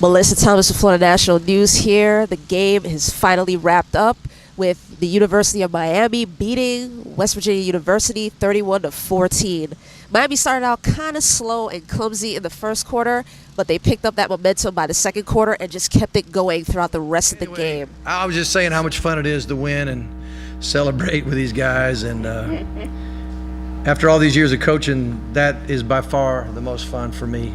Melissa Thomas with Florida National News here. The game is finally wrapped up with the University of Miami beating West Virginia University 31-14. Miami started out kind of slow and clumsy in the first quarter, but they picked up that momentum by the second quarter and just kept it going throughout the rest of the game. I was just saying how much fun it is to win and celebrate with these guys. And after all these years of coaching, that is by far the most fun for me,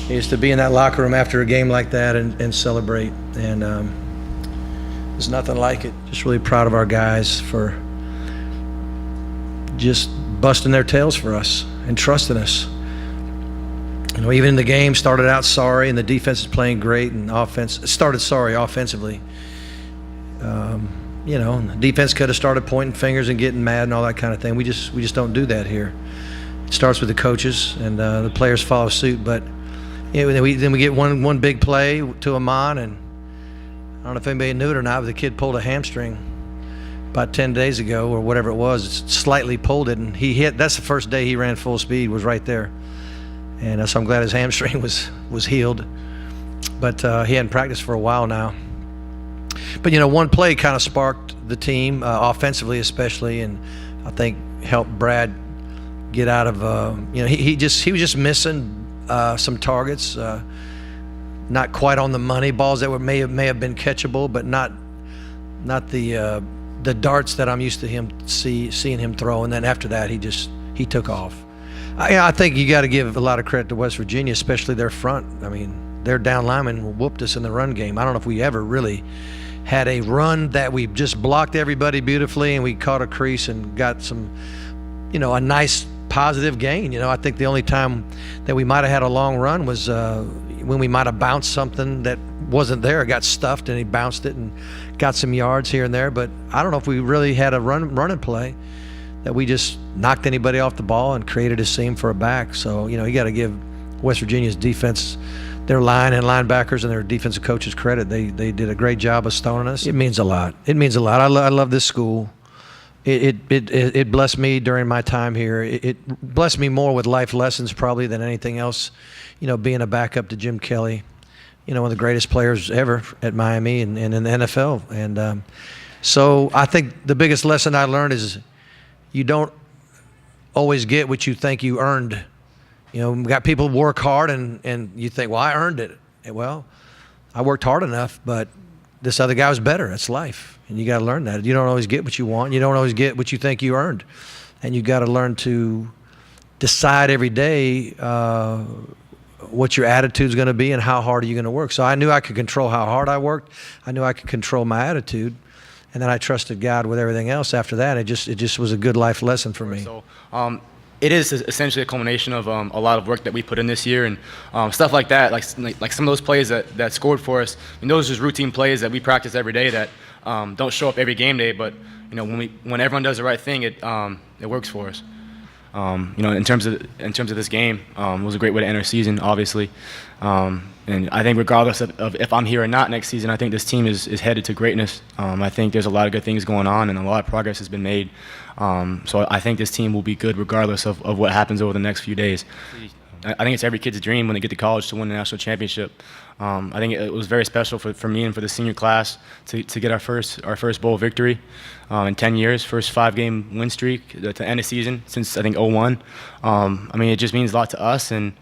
is to be in that locker room after a game like that and celebrate. And there's nothing like it. Just really proud of our guys for just busting their tails for us and trusting us. You know, even in the game, started out sorry, and the defense is playing great, and started sorry offensively. You know, the defense could have started pointing fingers and getting mad and all that kind of thing. We just don't do that here. It starts with the coaches, and the players follow suit. But you know, then we get one big play to Amon, and I don't know if anybody knew it or not, but the kid pulled a hamstring about 10 days ago or whatever it was. Slightly pulled it, and he hit. That's the first day he ran full speed, was right there. And so I'm glad his hamstring was healed. But he hadn't practiced for a while now. But, you know, one play kind of sparked the team, offensively especially, and I think helped Brad get out of, you know, he was just missing some targets, not quite on the money, balls that may have been catchable, but not the darts that I'm used to seeing him throw. And then after that, he took off. I think you got to give a lot of credit to West Virginia, especially their front. I mean, their down linemen whooped us in the run game. I don't know if we ever really had a run that we just blocked everybody beautifully and we caught a crease and got some, you know, a nice positive gain. You know, I think the only time that we might have had a long run was when we might have bounced something that wasn't there. It got stuffed and he bounced it and got some yards here and there. But I don't know if we really had a running play that we just knocked anybody off the ball and created a seam for a back. So, you know, you got to give West Virginia's defense, their line and linebackers and their defensive coaches credit. They did a great job of stoning us. It means a lot. It means a lot. I love this school. It blessed me during my time here. It blessed me more with life lessons probably than anything else. You know, being a backup to Jim Kelly, you know, one of the greatest players ever at Miami and in the NFL. And so I think the biggest lesson I learned is you don't always get what you think you earned. You know, we got people who work hard and you think, well, I earned it. Well, I worked hard enough, but this other guy was better. That's life. And you got to learn that. You don't always get what you want. You don't always get what you think you earned. And you got to learn to decide every day what your attitude is going to be and how hard are you going to work. So I knew I could control how hard I worked. I knew I could control my attitude. And then I trusted God with everything else after that. It just was a good life lesson for me. So it is essentially a culmination of a lot of work that we put in this year and stuff like that, like some of those plays that scored for us. And those are just routine plays that we practice every day that don't show up every game day, but you know, when everyone does the right thing, it works for us. You know, in terms of this game, it was a great way to end our season, obviously. And I think regardless of if I'm here or not next season, I think this team is headed to greatness. I think there's a lot of good things going on and a lot of progress has been made. So I think this team will be good regardless of what happens over the next few days. I think it's every kid's dream when they get to college to win the national championship. I think it was very special for me and for the senior class to get our first bowl victory in 10 years, first 5-game win streak to end the season since I think '01. I mean, it just means a lot to us, and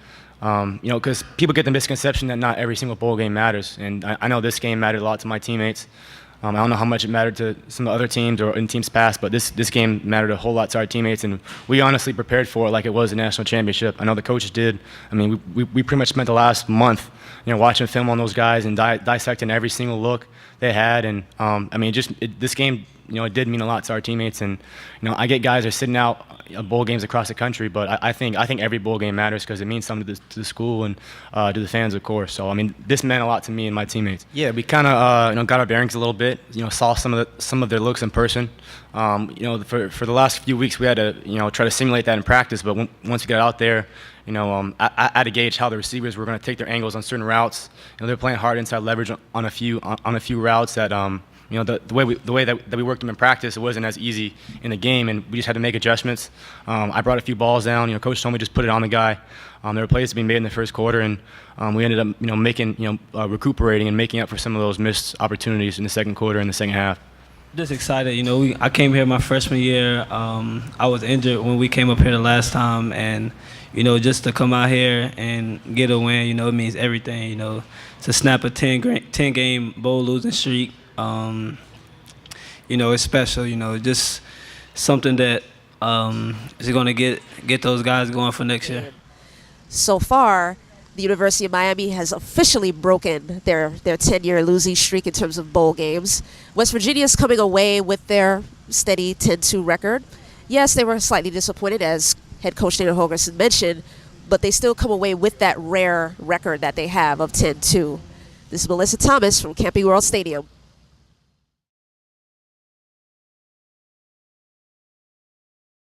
you know, because people get the misconception that not every single bowl game matters, and I know this game mattered a lot to my teammates. I don't know how much it mattered to some of the other teams or in teams past, but this game mattered a whole lot to our teammates, and we honestly prepared for it like it was a national championship. I know the coaches did. I mean, we pretty much spent the last month, you know, watching film on those guys and dissecting every single look they had, and I mean, this game, you know, it did mean a lot to our teammates, and you know, I get guys that are sitting out bowl games across the country, but I think every bowl game matters because it means something to the school and to the fans, of course. So I mean, this meant a lot to me and my teammates. Yeah, we kind of you know, got our bearings a little bit. You know, saw some of their looks in person. You know, for the last few weeks we had to, you know, try to simulate that in practice, but once we got out there, you know, I had to gauge how the receivers were going to take their angles on certain routes. You know, they're playing hard inside leverage on a few routes that the way that we worked them in practice, it wasn't as easy in the game, and we just had to make adjustments. I brought a few balls down. Coach told me just put it on the guy. There were plays to be made in the first quarter, and we ended up making recuperating and making up for some of those missed opportunities in the second quarter and the second half. Just excited, I came here my freshman year. I was injured when we came up here the last time, and just to come out here and get a win, it means everything. To snap a 10-game bowl losing streak, it's special. Just something that is going to get those guys going for next year. So far, the University of Miami has officially broken their 10-year losing streak in terms of bowl games. West Virginia is coming away with their steady 10-2 record. Yes, they were slightly disappointed, as head coach Dana Holgorsen mentioned, but they still come away with that rare record that they have of 10-2. This is Melissa Thomas from Camping World Stadium.